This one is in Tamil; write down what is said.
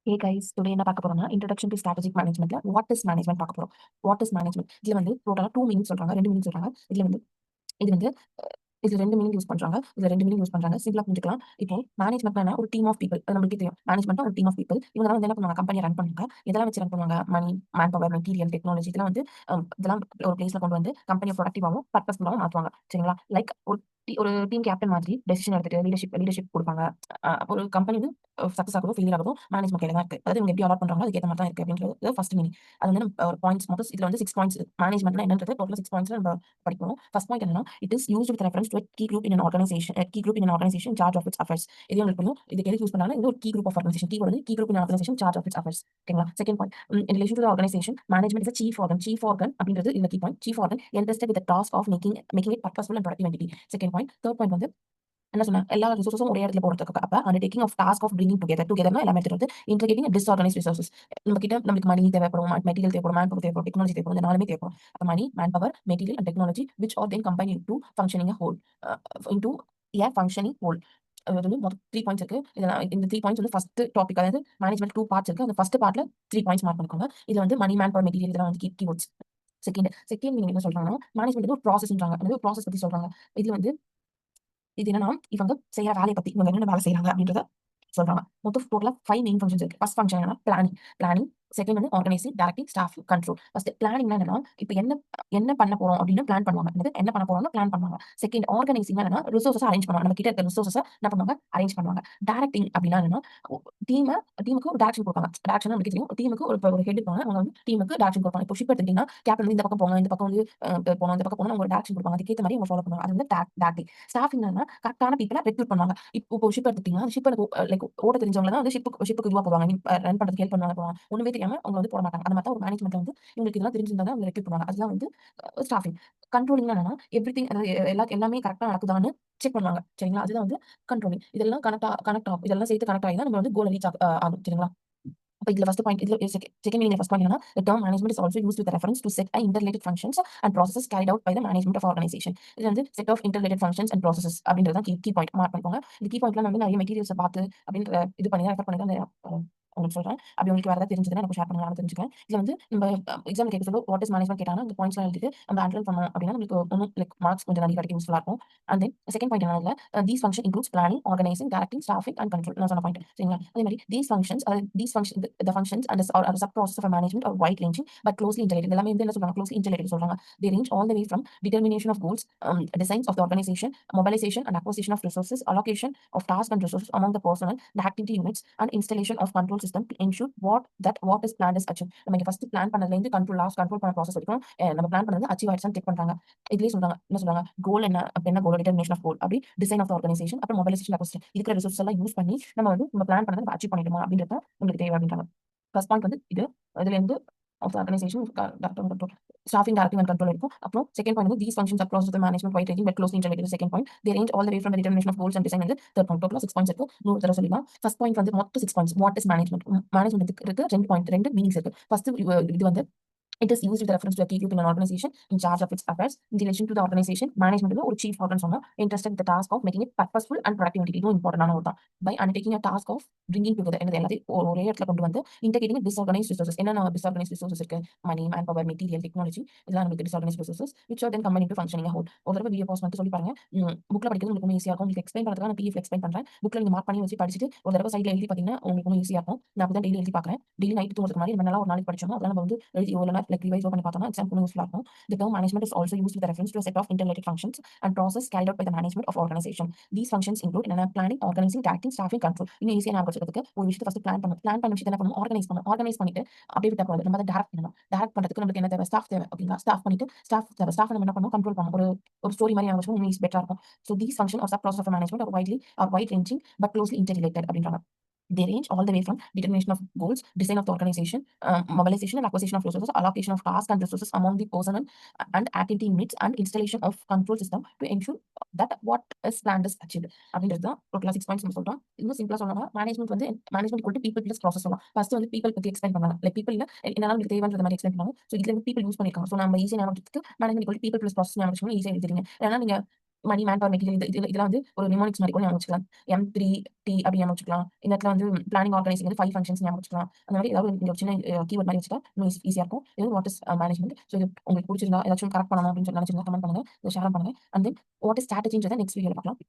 Hey guys, today என்ன பார்க்க போறோம்னா இன்ட்ரோடக்ஷன் டு ஸ்ட்ராட்டஜிக் மேனேஜ்மென்ட்ல வாட் இஸ் மேனேஜ்மென்ட் பார்க்க போறோம். வாட் இஸ் மேனேஜ்மென்ட் இதுல வந்து டோட்டலா 2 மீனிங் சொல்றாங்க, 2 மீனிங் சொல்றாங்க. இது வந்து இதுல 2 மீனிங் யூஸ் பண்றாங்க. இதுல 2 மீனிங் யூஸ் பண்றாங்க. சிம்பிளா புரிஞ்சுக்கலாம். இப்போ மேனேஜ்மென்ட்னா ஒரு டீம் ஆஃப் பீப்பிள். அது நம்மளுக்கே தெரியும். மேனேஜ்மென்ட்னா ஒரு டீம் ஆஃப் பீப்பிள். இவங்க தான் வந்து என்ன பண்ணுவாங்க? கம்பெனிய ரன் பண்ணுவாங்க. எதெல்லாம் வச்சு ரன் பண்ணுவாங்க? Money, man power, material, technology இதெல்லாம் வந்து இதெல்லாம் ஒரு பிளேஸ்ல கொண்டு வந்து கம்பெனிய ப்ரொடக்டிவாவும், பர்பஸ்ஃபுல்லாவும் மாத்துவாங்க. சரிங்களா? லைக் ஒரு டீம் கேப்டன் மாதிரி டெசிஷன் எடுத்துட்டு லீடர்ஷிப் குடுப்பாங்க. ஒரு கம்பெனி வந்து சக்சஸ் ஆகுதோ, ஃபெயிலியர் ஆகுதோ மேனேஜ்மென்ட் கையில தான் இருக்கு. அதாவது இவங்க எப்படி அலாட் பண்றாங்களோ அதுக்கு ஏத்த மாரி தான் இருக்கு அப்படின்றது ஃபர்ஸ்ட் மீனிங். அது வந்து நம்ம ஒரு பாயிண்ட்ஸ் மொத்தம் இதுல வந்து 6 பாயிண்ட்ஸ் மேனேஜ்மென்ட்னா என்னன்றது டோட்டலா 6 பாயிண்ட்ஸ்ல நம்ம படிப்போம். ஃபர்ஸ்ட் பாயிண்ட் என்னன்னா, it is used with reference to a key group in an organization, a key group in an organization in charge of its affairs. இது உங்களுக்கு புரியும். இதுக்கு எதுக்கு யூஸ் பண்றாங்கன்னா, இது ஒரு key group of organization. Key வந்து key group in an organization in charge of its affairs. ஓகேங்களா? Second point, in relation to the organization, management is a chief organ. Chief organ அப்படின்றது இதுல key point. Chief organ entrusted with the task of making it purposeful and productive entity. Second point. Third point வந்து என்ன சொன்னேன்? எல்லா ரிசோர்ஸும் ஒரே இடத்துல போடுறதுக்கு அப்ப undertaking of task of bringing டுகெதர்னா எல்லாமே எடுத்துட்டு வந்து இன்டர்கேட்டிங் டிஸ்ஆர்கனைஸ்ட் ரிசோர்ஸஸ். நம்ம கிட்ட நம்மளுக்கு மணி தேவைப்படும், மெட்டீரியல் தேவைப்படும், மேன் பவர் தேவைப்படும், டெக்னாலஜி தேவைப்படும். இந்த 4மே தேவைப்படும். அப்ப money, man power, material and technology which are then combined into functioning a whole. into a functioning whole. அது வந்து மொத்தம் 3 பாயிண்ட்ஸ் இருக்கு. இதெல்லாம் இந்த 3 பாயிண்ட்ஸ் வந்து ஃபர்ஸ்ட் டாபிக். அதாவது மேனேஜ்மென்ட் 2 பார்ட்ஸ் இருக்கு. அந்த ஃபர்ஸ்ட் பார்ட்ல 3 பாயிண்ட்ஸ் மார்க் பண்ணிக்கோங்க. இது வந்து மணி, மேன் பவர், மெட்டீரியல் இதெல்லாம் வந்து கீவேர்ட்ஸ். செகண்ட் மீனிங் என்ன சொல்றாங்கன்னா, மேனேஜ்மென்ட் ஒரு ப்ராசஸ்ன்றாங்க. அதாவது ப்ராசஸ் பத்தி சொல்றாங்க. இதுல வந்து இது என்னன்னா, இவங்க செய்யற வேலைய பத்தி, இவங்க என்னென்ன வேலை செய்றாங்க அப்படின்றத சொல்றாங்க. மொத்தம் டோட்டலா 5 மெயின் ஃபங்ஷன்ஸ் இருக்கு. ஃபர்ஸ்ட் ஃபங்ஷன் என்னன்னா பிளானிங். செகண்ட் வந்து organising, directing, staff, control. First பிளானிங்னா என்னன்னா, இப்ப என்ன என்ன பண்ண போறோம் அப்படின்னு பிளான் பண்ணுவாங்க. என்னது என்ன பண்ண போறோம்னு பிளான் பண்ணுவாங்க. செகண்ட் ஆர்கனைசிங்னா என்னன்னா, ரிசோர்ஸஸ அரேஞ்ச் பண்ணுவாங்க. நம்ம கிட்ட இருக்க ரிசோர்ஸஸ என்ன பண்ணுவாங்க? அரேஞ்ச் பண்ணுவாங்க. டைரக்டிங் அப்படின்னா என்னன்னா, ஒ டீம டீமுக்கு ஒரு டைரக்ஷன் குடுப்பாங்க. டைரக்ஷன் நமக்கு தெரியும். டீமுக்கு ஒரு ஹெட் இருப்பாங்க. அவங்க வந்து டீமுக்கு டைரக்ஷன் குடுப்பாங்க. இப்போ ஷிப் எடுத்துக்கிட்டீங்கன்னா, கேப்டன் வந்து இந்த பக்கம் போங்க, இந்த பக்கம் வந்து போணும், இந்த பக்கம் போணும் அவங்க ஒரு டைரக்ஷன் குடுப்பாங்க. அதுக்கேத்த மாரி அவங்க ஃபாலோ பண்ணுவாங்க. அது வந்து டைரக்டிங். ஸ்டாஃபிங்னா கரெக்ட்டான பீப்பிள ரெக்ரூட் பண்ணுவாங்க. இப்போ ஷிப் எடுத்துக்கிட்டீங்கன்னா, ஷிப் லைக் ஓட்ட தெரிஞ்சவங்க தான் வந்து ஷிப்புக்கு இதுவா போவாங்க. ரன் பண்றதுக்கு ஹெல்ப் பண்ணுவாங்க. ஒண்ணுமே தெரியாம அவங்க வந்து போட மாட்டாங்க. அந்த மாரி தான் ஒரு மேனேஜ்மென்ட்ல வந்து இவங்களுக்கு இதெல்லாம் தெரிஞ்சிருந்தா தான் அவங்க ரெக்ரூட் பண்ணுவாங்க. அதுதான் வந்து ஸ்டாஃபிங். கண்ட்ரோலிங்னா என்னன்னா, எவ்ரிதிங் அதாவது எல்லாமே கரெக்ட்டா நடக்குதான்னு செக் பண்ணுவாங்க. சரிங்களா? அதுதான் வந்து கண்ட்ரோலிங். இதெல்லாம் கனெக்ட் ஆகும். இதெல்லாம் சேர்த்து கனெக்ட் ஆகி தான் நம்ம வந்து கோல் ரீச் ஆகும். சரிங்களா? அப்ப இதுல ஃபர்ஸ்ட் பாயிண்ட் இதுல செகண்ட் மீனிங் ஃபர்ஸ்ட் பாயிண்ட் என்னன்னா, the term management is also used with reference to set a interrelated functions and processes carried out by the management of organization. இது வந்து set of interrelated functions and processes அப்படின்றது தான் கீ பாயிண்ட் மார்க் பண்ணிக்கோங்க. இந்த கீ பாயிண்ட்ல வந்து நிறைய மெட்டீரியல்ஸ பார்த்து அப்படின்ற இது பண்ணி ரெஃபர் பண்ணி தான் உங்களுக்கு சொல்றேன். அப்படி உங்களுக்கு வேற ஏதாவது தெரிஞ்சதுன்னா எனக்கு ஷேர் பண்ணுங்க. நானும் தெரிஞ்சுக்கிறேன். இதுல வந்து நம்ம எக்ஸாம்ல கேட்க சொல்ல வாட் இஸ் மேனேஜ்மென்ட் கேட்டாங்கன்னா, இந்த பாயிண்ட்ஸ்லாம் எழுதிட்டு நம்ம அண்டர்லைன் பண்ணோம் அப்படின்னா நமக்கு இன்னும் லைக் மார்க்ஸ் கொஞ்சம் நிறைய கிடைக்க யூஸ்ஃபுல்லா இருக்கும். அண்ட் தென் செகண்ட் பாயிண்ட் என்னன்னா, these function includes planning, organizing, directing, staffing and control. நான் சொன்ன பாயிண்ட். சரிங்களா? அதே மாதிரி these functions the functions and the sub process of a management are wide ranging but closely interrelated. எல்லாமே வந்து என்ன சொல்றாங்க? க்ளோஸ்லி இன்டர்ரிலேட்டட் சொல்றாங்க. They range all the way from determination of goals, designs of the organization, mobilization and acquisition of resources, allocation of tasks and resources among the personnel, the activity units and installation of control system to ensure what is planned is achieved. நம்ம இங்க ஃபர்ஸ்ட் பிளான் பண்ணதுல இருந்து கண்ட்ரோல் பண்ண ப்ராசஸ் வரைக்கும் நம்ம பிளான் பண்ணது அச்சீவ் ஆயிடுச்சான்னு செக் பண்றாங்க. இதுலயே சொல்றாங்க. என்ன சொல்றாங்க? கோல் என்ன? அப்ப என்ன கோல்? டிட்டர்மினேஷன் ஆஃப் கோல். அப்படி டிசைன் ஆஃப் த ஆர்கனைசேஷன், அப்புறம் மொபைலைசேஷன், அக்விசிஷன் இருக்கிற ரிசோர்ஸ் எல்லாம் யூஸ் பண்ணி நம்ம பிளான் பண்ணத நம்ம அச்சீவ் பண்ணிட்டோமா அப்படின்றது தான் நம்மளுக்கு தேவை அப்படின்றாங்க. ஃபர்ஸ்ட் பாயிண்ட் வந்து இது. இதுலேருந்து of the organization control staffing directing and control இருக்கும். அப்புறம் செகண்ட் பாயிண்ட் வந்து these functions are process of management wide ranging but closely interlinked. Second point they range all the way from the determination of goals and design வந்து தேர்ட் பாயிண்ட். டோட்டலா 6 பாயிண்ட்ஸ் இருக்கு. இன்னொரு தடவை சொல்லிடலாம். ஃபர்ஸ்ட் பாயிண்ட் வந்து மொத்தம் 6 points. What is management? Management இருக்கு 2 பாயிண்ட் 2 மீனிங்ஸ் இருக்கு. ஃபர்ஸ்ட் இது வந்து it is used with reference to a key group in an organization in charge of its affairs. In relation to the organization, management is ஒரு chief organ சொன்னா interested with the task of making it purposeful and productivity. இதுவும் இம்பார்ட்டன்டான ஒரு தான். By undertaking a task of bringing together என்னது எல்லாத்தையும் ஒரே இடத்துல கொண்டு வந்து integrating disorganized resources. என்னென்ன disorganized resources இருக்கு? மணி, மேன் பவர், மெட்டீரியல், டெக்னாலஜி இதெல்லாம் நமக்கு disorganized resources which are then combined into functioning a whole. ஒரு தடவை வீடியோ பாஸ் பண்ணிட்டு சொல்லி பாருங்க. புக்ல படிக்கிறது உங்களுக்கு ஈஸியா இருக்கும். உங்களுக்கு எக்ஸ்பிளைன் பண்றதுக்காக நான் பிடிஎஃப்ல எக்ஸ்பிளைன் பண்றேன். புக்ல நீங்க மார்க் பண்ணி வச்சு படிச்சுட்டு ஒரு தடவை சைட்ல எழுதி பாத்தீங்கன்னா உங்களுக்கு ஈஸியா இருக்கும். நான் அப்படிதான் டெய்லி எழுதி பாக்குறேன். டெய்லி நைட் தூங்குறதுக்கு முன்னாடி நம்ம நல்லா ஒரு நாளைக்கு படிச்சோம். அதெல்லாம் நம்ம வந்து எழுதி இல்லைனா லைக் ரிவைஸ் பண்ணி பார்த்தோம்னா எக்ஸாம் யூஸ்ஃபுல்லா இருக்கும். The term management is also used with reference to a set of interrelated functions and process carried out by the management of organization. These functions include என்னென்ன planning, organizing, directing, staffing, control. இன்னும் ஈஸியா ஞாபகம் வச்சுக்கிறதுக்கு ஒரு விஷயத்தை ஃபர்ஸ்ட் பிளான் பண்ணணும். பிளான் பண்ண விஷயத்தை என்ன பண்ணணும்? ஆர்கனைஸ் பண்ணிட்டு அப்படியே விட்டக்கூடாது. நம்ம அதை டைரக்ட் பண்ணணும். டைரக்ட் பண்றதுக்கு நமக்கு என்ன தேவை? ஸ்டாஃப் தேவை. ஓகேங்களா? ஸ்டாஃப் பண்ணிட்டு ஸ்டாஃப் தேவை. ஸ்டாஃப் நம்ம என்ன பண்ணணும்? கண்ட்ரோல் பண்ணணும். ஒரு ஸ்டோரி மாதிரி ஞாபகம் வச்சுக்கணும். இன்னும் பெட்டரா இருக்கும். So these functions of sub process of management are wide ranging but closely interrelated அப்படின்றாங்க. They range all the way from determination of goals, design of the organization, mobilization and acquisition of resources, allocation of tasks and resources among the personnel and activity units, and installation of control system to ensure that what is planned is achieved. அப்படின்றது தான் டோட்டலா 6 பாயிண்ட்ஸ் நம்ம சொல்றோம். இன்னும் சிம்பிளா சொல்லணும்னா management equal to people plus process சொல்லலாம். ஃபர்ஸ்ட் வந்து பீப்பிள் பத்தி எக்ஸ்பிளைன் பண்ணாங்க. லைக் பீப்பிள்ல என்னெல்லாம் உங்களுக்கு தேவைன்ற மாதிரி எக்ஸ்பிளைன் பண்ணாங்க. ஸோ இதுல இருந்து பீப்பிள் யூஸ் பண்ணிருக்காங்க. ஸோ நம்ம ஈஸியா ஞாபகம் management equal people plus process ஞாபகம் ஈஸியா எழுதிடுங்க. ஏன்னா நீங்க மணி, மேன் பவர், மெட்டீரியல் இதெல்லாம் வந்து ஒரு நிமோனிக்ஸ் மாரி கூட ஞாபகம் வச்சுக்கலாம். M3T அப்படி ஞாபகம் வச்சுக்கலாம். இந்த இடத்துல வந்து பிளானிங், ஆர்கனைசிங் வந்து 5 ஃபங்ஷன்ஸ் ஞாபகம் வச்சுக்கலாம். அந்த மாரி ஏதாவது இங்க ஒரு சின்ன கீவர்ட் மாரி வச்சுட்டா இன்னும் ஈஸியா இருக்கும். இது வாட் இஸ் மேனேஜ்மென்ட். ஸோ இது உங்களுக்கு புடிச்சிருந்தா ஏதாச்சும் கரெக்ட் பண்ணணும் அப்படின்னு சொல்லி நினைச்சீங்கன்னா கமெண்ட் பண்ணுங்க. இத ஷேர் பண்ணுங்க. அண்ட் தென் வாட் இஸ் ஸ்ட்ராட்டஜின்றத நெக்ஸ்ட் வீடியோல பார்க்கலாம்.